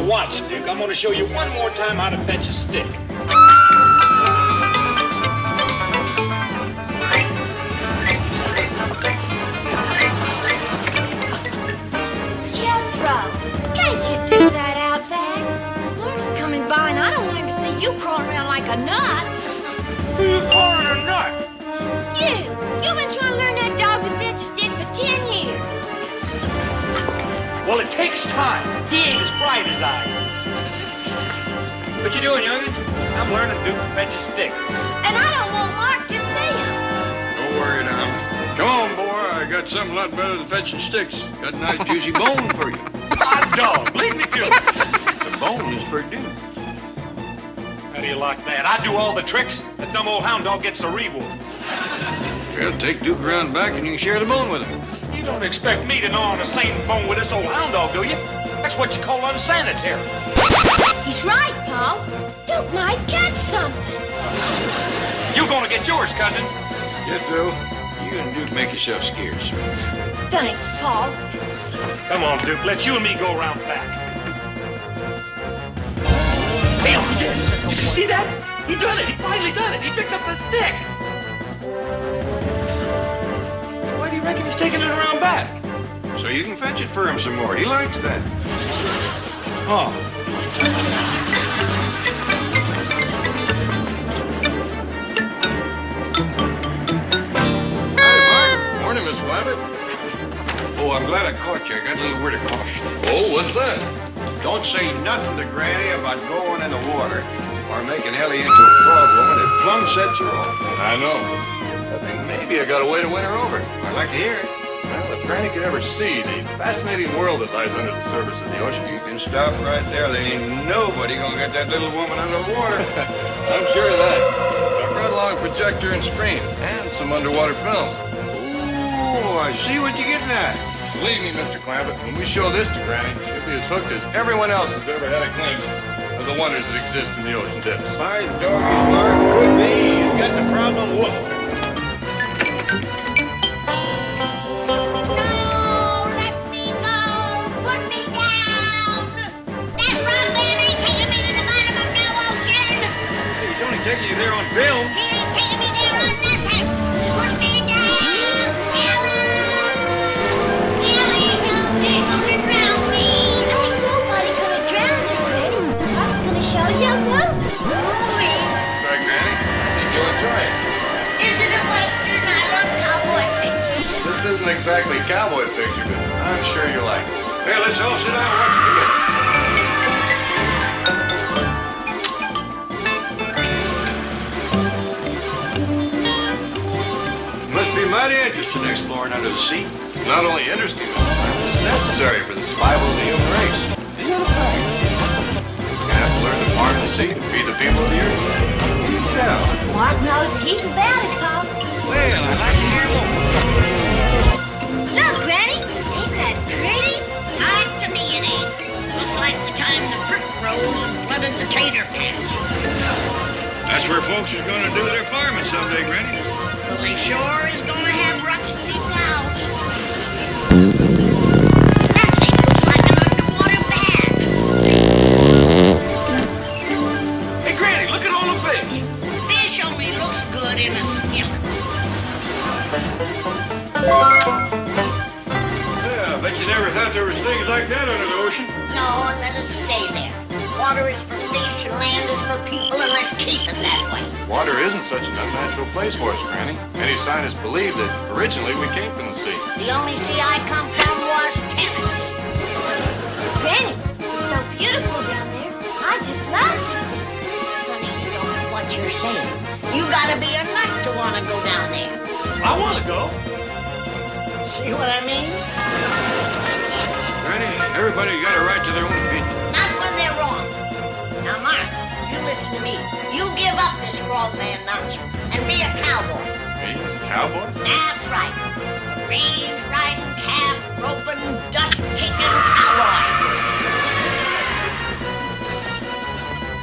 Now watch, Duke. I'm gonna show you one more time how to fetch a stick. Jethro, can't you do that out back? Mark's coming by and I don't want him to see you crawling around like a nut. Who you calling a nut? You've been trying to learn that dog to fetch a stick for 10 years. Well, it takes time. He ain't as bright as I am. What you doing, youngin'? I'm learning Duke to fetch a stick. And I don't want Mark to see him. Don't worry now. Come on, boy. I got something a lot better than fetching sticks. Got a nice juicy bone for you. Hot dog, lead me to it. The bone is for Duke. How do you like that? I do all the tricks. That dumb old hound dog gets the reward. Well, take Duke around back and you can share the bone with him. You don't expect me to gnaw on the same bone with this old hound dog, do you? That's what you call unsanitary. He's right, Paul. Duke might catch something. You gonna get yours, cousin. Jethro, you and Duke make yourself scarce. Thanks, Paul. Come on, Duke. Let's you and me go around back. Hey, Uncle Jed, did you see that? He done it. He finally done it. He picked up the stick. Why do you reckon he's taking it around back? So you can fetch it for him some more. He likes that. Oh. Morning, Miss Wabbit. Oh, I'm glad I caught you. I got a little word of caution. Oh, what's that? Don't say nothing to Granny about going in the water or making Ellie into a frog woman. It plumb sets her off. I know. I think maybe I got a way to win her over. I'd like to hear it. Well, if Granny could ever see the fascinating world that lies under the surface of the ocean. You can stop right there. There ain't nobody gonna get that little woman under the water. I'm sure of that. I brought along a projector and screen and some underwater film. Oh, I see what you're getting at. Believe me, Mr. Clampett, when we show this to Granny, she'll be as hooked as everyone else has ever had a glimpse of the wonders that exist in the ocean depths. My doggy's Mark could be. He's got the problem whooped. Taking you there on film. He ain't taking me there on nothing. Put me down, Ellie, nobody's gonna drown me. Ain't nobody gonna drown you, Granny. I was gonna show you a movie. Sorry, Granny. I think you'll enjoy it. Is it a Western? I love cowboy pictures. This isn't exactly a cowboy picture, but I'm sure you'll like it. Hey, let's all sit down and watch it together. Be mighty interesting exploring under the sea. It's not only interesting, it's necessary for the survival of the human race. Is that a fact? You have to learn to farm the sea and feed the people of the earth. Yeah. Mark knows a heap about it, Paul. Well, I'd like to hear more. Look, Granny, ain't that pretty? Not to me, it ain't. Looks like the time the creek rose and flooded the tater patch. That's where folks is going to do their farming someday, Granny. Well, they sure is gonna have rusty plows. That thing looks like an underwater bag. Hey, Granny, look at all the fish. Fish only looks good in a skillet. Yeah, I bet you never thought there was things like that under the ocean. No, and let it stay there. Water is for fish and land is for people, and let's keep it that way. Water isn't such an unnatural place for us, Granny. Many scientists believe that originally we came from the sea. The only sea I come from was Tennessee. Granny, it's so beautiful down there. I just love to see it. Honey, you don't know what you're saying. You gotta be a nut to want to go down there. I want to go. See what I mean? Granny, everybody got a right to their own opinion. Not when they're wrong. Now, Mark, you listen to me. You give up this frogman nonsense and be a cowboy. Me? Cowboy? That's right. A range-riding, calf-roping, dust-kicking cowboy.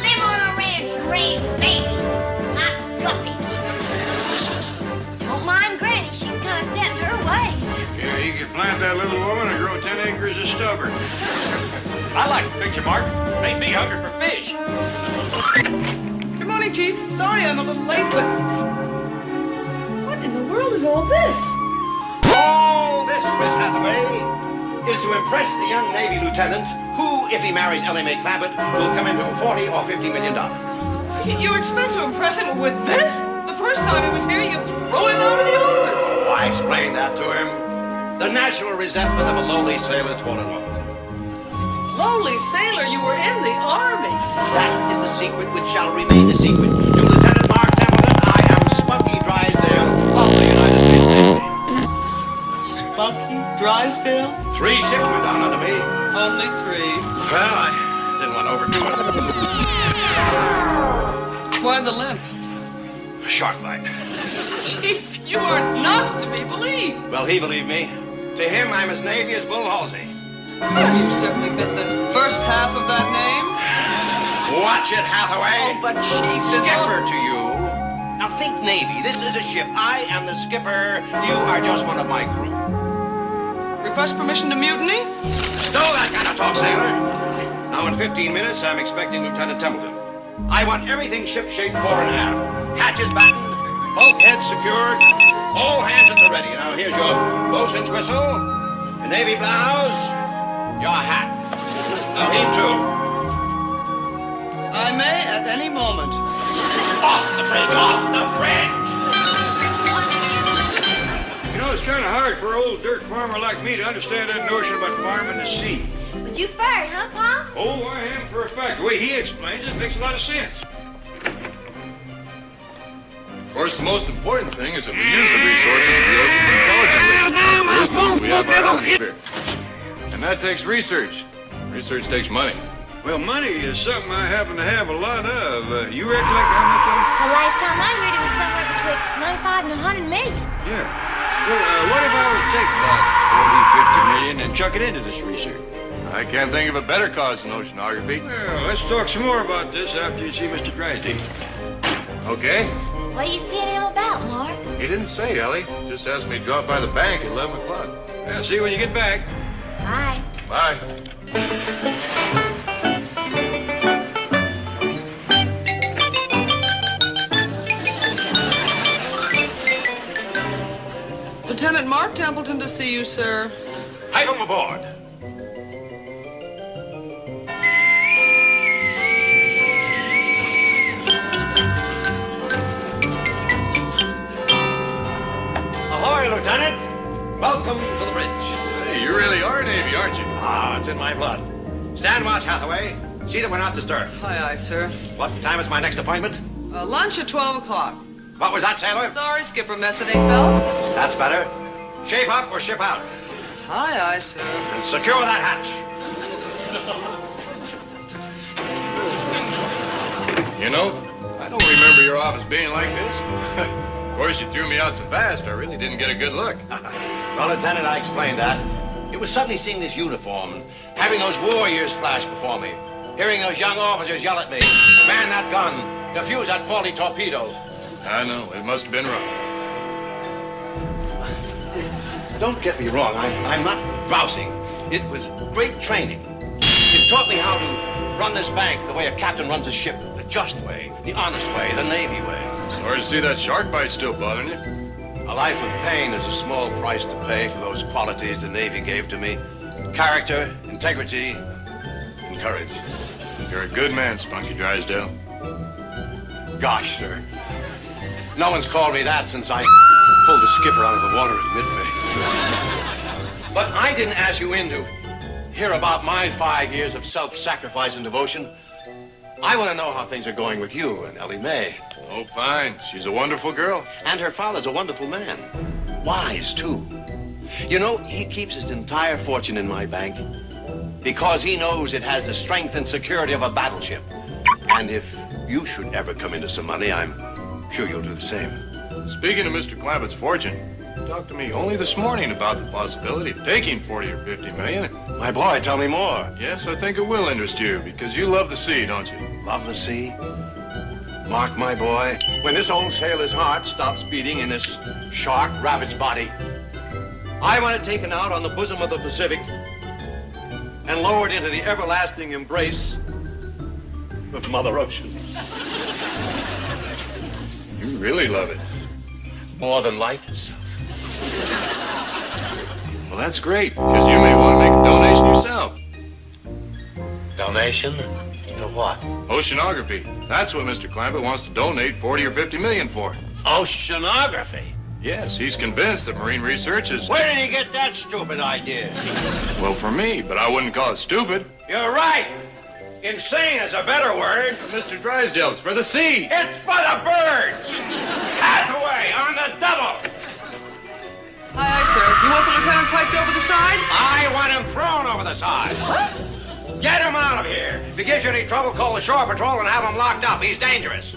Live on a ranch and raise babies, not guppies. Don't mind Granny. She's kind of set in her ways. Yeah, you could plant that little woman and grow 10 acres of stubborn. I like the picture, Mark. Made me hungry for fish. Good morning, Chief. Sorry I'm a little late, but... What in the world is all this? All this, Miss Hathaway, is to impress the young Navy lieutenant who, if he marries Ellie Mae Clampett, will come into $40 or $50 million. You expect to impress him with this? The first time he was here, you throw him out of the office. Oh, I explained that to him. The natural resentment of a lowly sailor toward an officer. Lowly sailor, you were in the Army. That is a secret which shall remain a secret. To Lieutenant Mark Templeton, I am Spunky Drysdale of the United States Navy. Spunky Drysdale? 3 ships went down under me. Only 3. Well, I didn't want to overdo it. Why the limp? Shark bite. Chief, you are not to be believed. Well, he believed me. To him, I'm as Navy as Bull Halsey. You certainly fit the first half of that name. Watch it, Hathaway. Oh, but Chief is... Skipper to you. Now think Navy. This is a ship. I am the skipper. You are just one of my crew. Request permission to mutiny? Stow that kind of talk, sailor. Now in 15 minutes, I'm expecting Lieutenant Templeton. I want everything ship-shape fore and aft. Hatches battened, bulkheads secured, all hands at the ready. Now here's your bosun's whistle, your navy blouse, your hat. Now heave to. I may at any moment. Off the bridge, off the bridge! You know, it's kind of hard for an old dirt farmer like me to understand that notion about farming the sea. But you fired, huh, Pa? Oh, I am for a fact. The way he explains it makes a lot of sense. Of course, the most important thing is that we use the resources of the ocean intelligently. We have our atmosphere. And that takes research. Research takes money. Well, money is something I happen to have a lot of. You recollect how much of it? The last time I heard it was somewhere betwixt 95 and 100 million. Yeah. Well, what if I were to take about 40, 50 million and chuck it into this research? I can't think of a better cause than oceanography. Well, let's talk some more about this after you see Mr. Drysdale. Okay. What are you seeing him about, Mark? He didn't say, Ellie. Just asked me to drop by the bank at 11 o'clock. Yeah, see you when you get back. Bye. Bye. Lieutenant Mark Templeton to see you, sir. Pipe him aboard. Ahoy, Lieutenant. Welcome to the bridge. Hey, you really are Navy, aren't you? Ah, it's in my blood. Stand watch, Hathaway. See that we're not disturbed. Aye, aye, sir. What time is my next appointment? Lunch at 12 o'clock. What was that, sailor? Sorry, Skipper, mess at 8 bells. That's better. Shape up or ship out. Aye, aye, sir. And secure that hatch. You know, I don't remember your office being like this. Of course, you threw me out so fast, I really didn't get a good look. Well, Lieutenant, I explained that. It was suddenly seeing this uniform and having those war years flash before me. Hearing those young officers yell at me, man that gun, defuse that faulty torpedo. I know, it must have been rough. Don't get me wrong, I'm not grousing. It was great training. It taught me how to run this bank the way a captain runs a ship, the just way, the honest way, the Navy way. Sorry to see that shark bite still bothering you. A life of pain is a small price to pay for those qualities the Navy gave to me. Character, integrity, and courage. You're a good man, Spunky Drysdale. Gosh, sir. No one's called me that since I pulled the skipper out of the water at Midway. But I didn't ask you in to hear about my 5 years of self-sacrifice and devotion. I want to know how things are going with you and Ellie Mae. Oh, fine. She's a wonderful girl. And her father's a wonderful man. Wise, too. You know, he keeps his entire fortune in my bank because he knows it has the strength and security of a battleship. And if you should ever come into some money, I'm sure you'll do the same. Speaking of Mr. Clampett's fortune, he talked to me only this morning about the possibility of taking 40 or 50 million. My boy, tell me more. Yes, I think it will interest you because you love the sea, don't you? Love the sea? Mark, my boy, when this old sailor's heart stops beating in this shark rabbit's body, I want it taken out on the bosom of the Pacific and lowered into the everlasting embrace with Mother Ocean. You really love it. More than life itself. Well, that's great, because you may want to make a donation yourself. Donation? To what? Oceanography. That's what Mr. Clampett wants to donate 40 or 50 million for. Oceanography? Yes, he's convinced that marine research is... Where did he get that stupid idea? Well, for me, but I wouldn't call it stupid. You're right. Insane is a better word. Mr. Drysdale, it's for the sea. It's for the birds. Hathaway on the double. Aye, sir. You want the lieutenant piped over the side? I want him thrown over the side. What? Get him out of here. If he gives you any trouble, call the shore patrol and have him locked up. He's dangerous.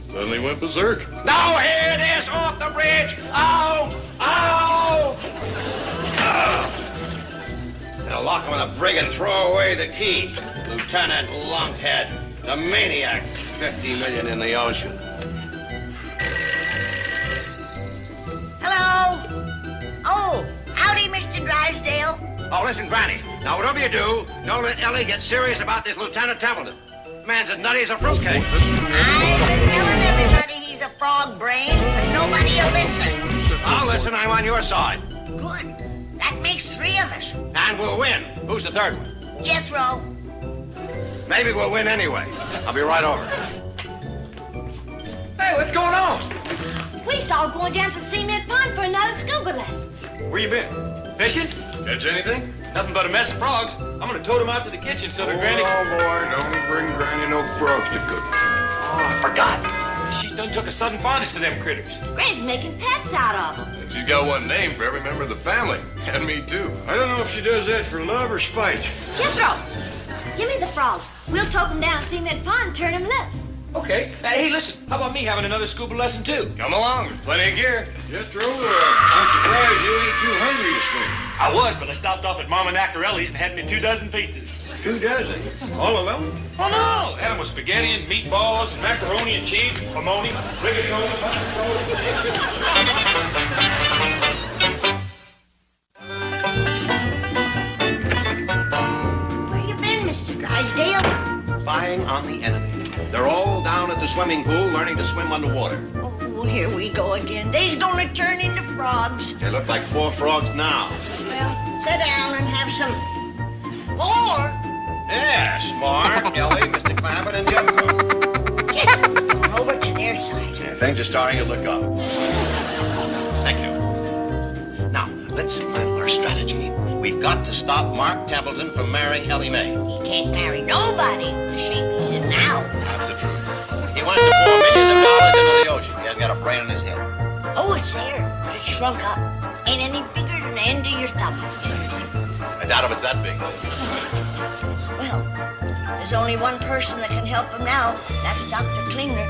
Suddenly went berserk. Now hear this off the bridge. Out! Out! They'll lock him in the brig and throw away the key. Lieutenant Lunkhead, the maniac. 50 million in the ocean. Hello? Oh, howdy, Mr. Drysdale. Oh, listen, Granny. Now, whatever you do, don't let Ellie get serious about this Lieutenant Templeton. Man's as nutty as a fruitcake. I've been telling everybody he's a frog brain, but nobody will listen. I'll listen. I'm on your side. Good. That makes 3 of us. And we'll win. Who's the third one? Jethro. Maybe we'll win anyway. I'll be right over. Hey, what's going on? We saw going down to the cement pond for another scuba lesson. Where you been? Fishing? Catch anything? Nothing but a mess of frogs. I'm gonna tote them out to the kitchen so that Granny... Oh, boy, don't bring Granny no frogs to cook. Oh, I forgot. She done took a sudden fondness to them critters. Granny's making pets out of them. And she's got one name for every member of the family. And me, too. I don't know if she does that for love or spite. Jethro, give me the frogs. We'll tote them down cement pond and turn them loose. Okay. Hey, listen. How about me having another scuba lesson, too? Come along. There's plenty of gear. Jethro, I'm surprised you ain't too hungry to swim. I was, but I stopped off at Mama Nactarelli's and had me 24 pizzas. 2 dozen? All alone? Oh, no. Had them with spaghetti and meatballs and macaroni and cheese and spumoni, rigatoni, Where you been, Mr. Drysdale? Spying on the enemy. They're all down at the swimming pool learning to swim underwater. Oh, here we go again. They's gonna turn into frogs. They look like 4 frogs now. Well, sit down and have some... 4? Yes, Mark, Ellie, Mr. Clampett, and Jethro. Jethro's going over to their side. Yeah, things are starting to look up. Thank you. Now, let's plan our strategy. We've got to stop Mark Templeton from marrying Ellie Mae. He can't marry nobody the shape he's in now. That's the truth. He wants to pour millions of dollars into the ocean. He hasn't got a brain in his head. Oh, it's there, but it's shrunk up. Ain't any bigger than the end of your thumb. I doubt if it's that big. Well, there's only one person that can help him now. That's Dr. Klingner.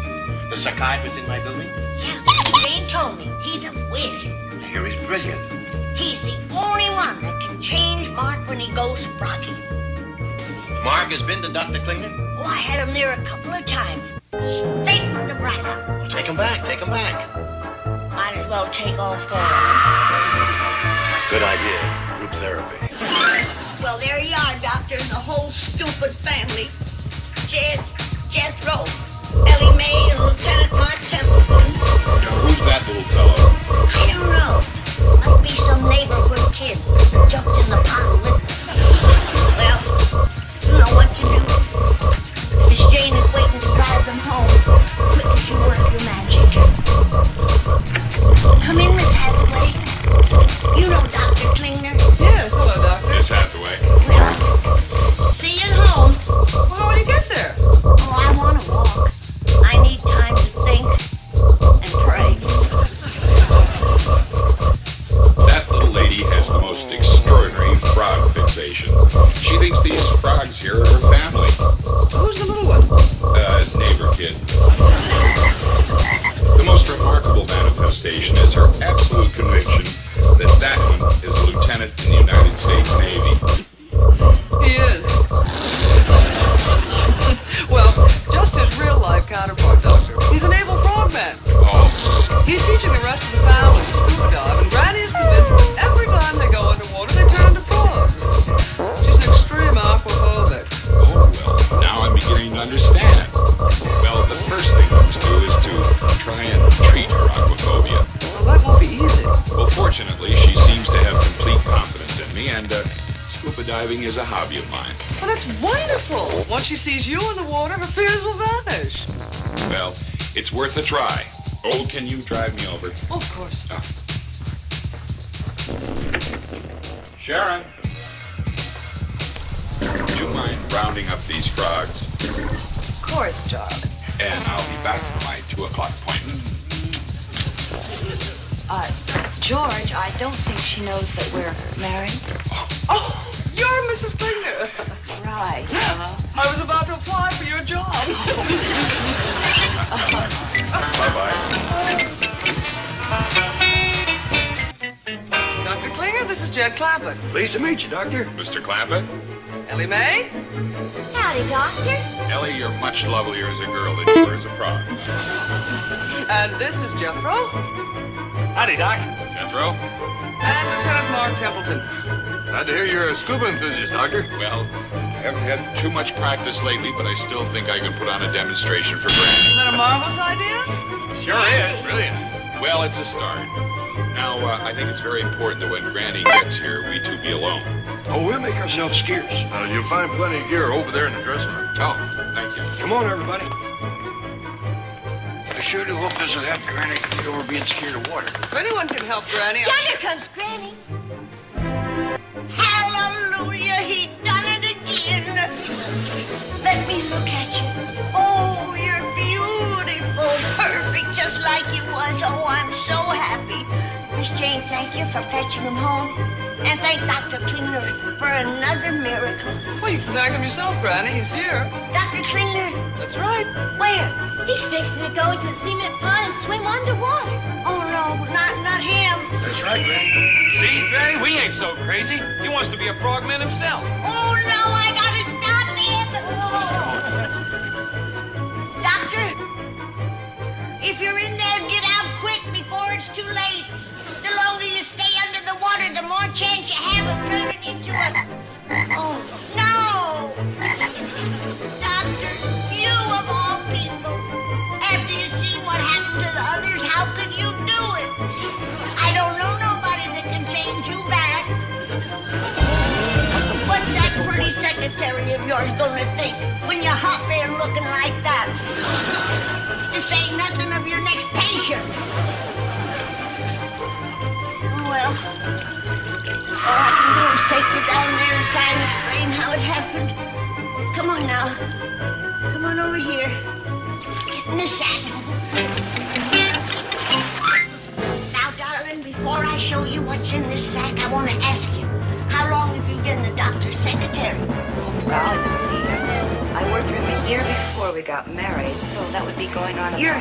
The psychiatrist in my building? Yeah, Jane told me. He's a whiz. I hear he's brilliant. He's the only one that can change Mark when he goes froggy. Mark has been to Dr. Klingner? Oh, I had him there a couple of times. Straightened him right up. Well, take him back, take him back. Might as well take all 4 of them. Good idea. Group therapy. Well, there you are, Doctor, and the whole stupid family. Jethro, Ellie Mae, and Lieutenant Mark Templeton. Who's that little fellow? I don't know. Must be some neighborhood kid. Jumped in the pond with them. Well, you know what to do. Miss Jane is waiting to drive them home. Quick as you work your magic. Come in, Miss Hathaway. You know Dr. Klingner. Yes, hello, Doctor. Miss Hathaway. Well, see you at home. Well, how will you get there? Oh, I want to walk. I need time to think and pray. That little lady has the most extraordinary frog fixation. She thinks these frogs here are her family. Who's the little one? Neighbor kid. The most remarkable manifestation is her absolute conviction that that one is a lieutenant in the United States Navy. He is. Well, just his real-life counterpart, Doctor. He's a naval frogman. Oh, He's teaching the rest of the family to scuba dive, and Granny is convinced that every time they go underwater, they turn into frogs. She's an extreme aquaphobic. oh, diving is a hobby of mine. Well, that's wonderful. Once she sees you in the water, her fears will vanish. Well, it's worth a try. Oh, can you drive me over? Oh, of course. Sharon. Would you mind rounding up these frogs? Of course, darling. And I'll be back for my 2 o'clock appointment. George, I don't think she knows that we're married. Oh, you're Mrs. Klinger. Right. I was about to apply for your job. Bye-bye. Dr. Klinger, this is Jed Clampett. Pleased to meet you, Doctor. Mr. Clampett? Ellie Mae? Howdy, Doctor. Ellie, you're much lovelier as a girl than you were as a frog. And this is Jethro. Howdy, Doc. Jethro? And Lieutenant Mark Templeton. Glad to hear you're a scuba enthusiast, Doctor. Well, I haven't had too much practice lately, but I still think I can put on a demonstration for Isn't Granny. that a marvelous idea? Sure is. Brilliant. Well, it's a start. Now, I think it's very important that when Granny gets here, we two be alone. Oh, we'll make ourselves scarce. You'll find plenty of gear over there in the dressing room. Oh, thank you. Come on, everybody. I sure do hope this will help Granny get over being scared of water. If anyone can help Granny, Yonder comes Granny. Hallelujah, he done it again. Let me look at you. Oh, you're beautiful, perfect, just like you was. Oh, I'm so happy. Miss Jane, thank you for fetching him home. And thank Dr. Klinger for another miracle. well, you can thank him yourself, Granny. He's here. Dr. Klinger, That's right. where? He's fixing to go into the cement pond and swim underwater. Oh, no, not him. That's right, Granny. See, Granny, we ain't so crazy. He wants to be a frogman himself. Oh, no, I gotta stop him. Doctor, if you're in there, get out quick before it's too late. The longer you stay under the water, the more chance you have of turning into a... Oh, no! Doctor, you of all people, after you see what happened to the others, how could you do it? I don't know nobody that can change you back. What's that pretty secretary of yours gonna think when you hop there looking like that? To say nothing of your next patient. Well, all I can do is take you down there and try and explain how it happened. Come on now. Come on over here. Get in the sack. Now, darling, before I show you what's in this sack, I want to ask you, how long have you been the doctor's secretary? Well, let's see. I worked for him a year before we got married, so that would be going on. You're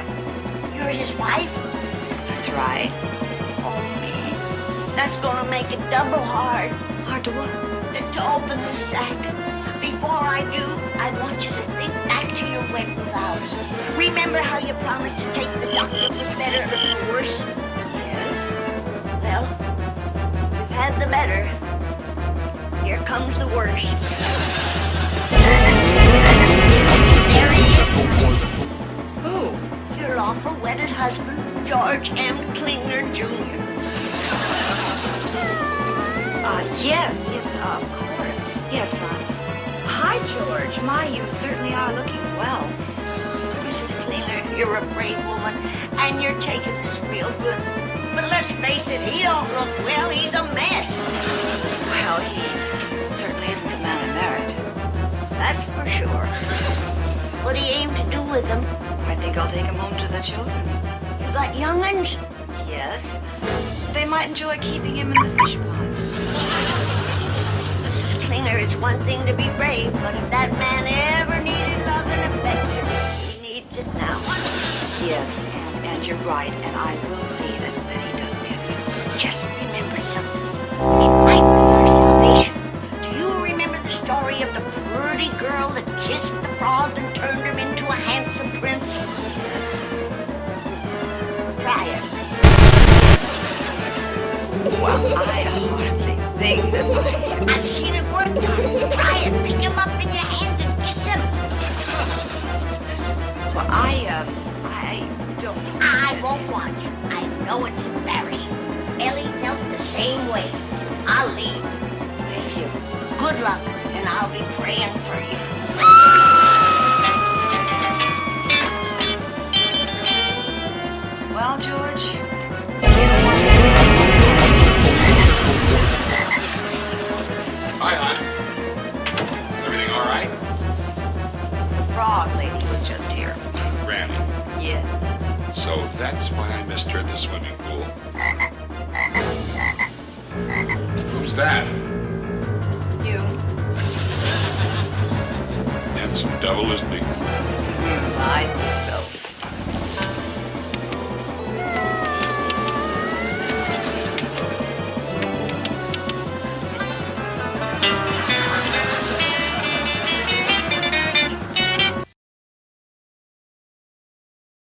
his wife? That's right. Oh, man. That's gonna make it double hard. Hard to what? To open the sack. Before I do, I want you to think back to your wedding vows. Remember how you promised to take the doctor for better or for worse? Yes. Well, you've had the better. Here comes the worst. There he is. Who? Your lawful wedded husband, George M. Klinger, Jr. Yes, of course. Yes, hi, George. My, you certainly are looking well. Mrs. Klinger, you're a brave woman, and you're taking this real good. But let's face it, he don't look well. He's a mess. Well, he certainly isn't the man I married. That's for sure. What do you aim to do with him? I think I'll take him home to the children. You got young'uns? Yes. They might enjoy keeping him in the fish pond. Mrs. Klinger, it's one thing to be brave, but if that man ever needed love and affection, he needs it now. Yes, and you're right, and I will see that he does get it. Just remember something. It might be our salvation. Do you remember the story of the pretty girl that kissed the frog and turned him into a handsome prince? Yes. Try it. Well, I hardly think that I've seen it work, darling. Try it. Pick him up in your hands and kiss him. Well, I don't... I won't watch. I know it's embarrassing. Ellie felt the same way. I'll leave. Thank you. Good luck, and I'll be praying for you. Well, George, Hi, hon. Everything all right? the frog lady was just here. Granny. Yes. So that's why I missed her at the swimming pool. Who's that? You. Handsome devil, isn't he? I think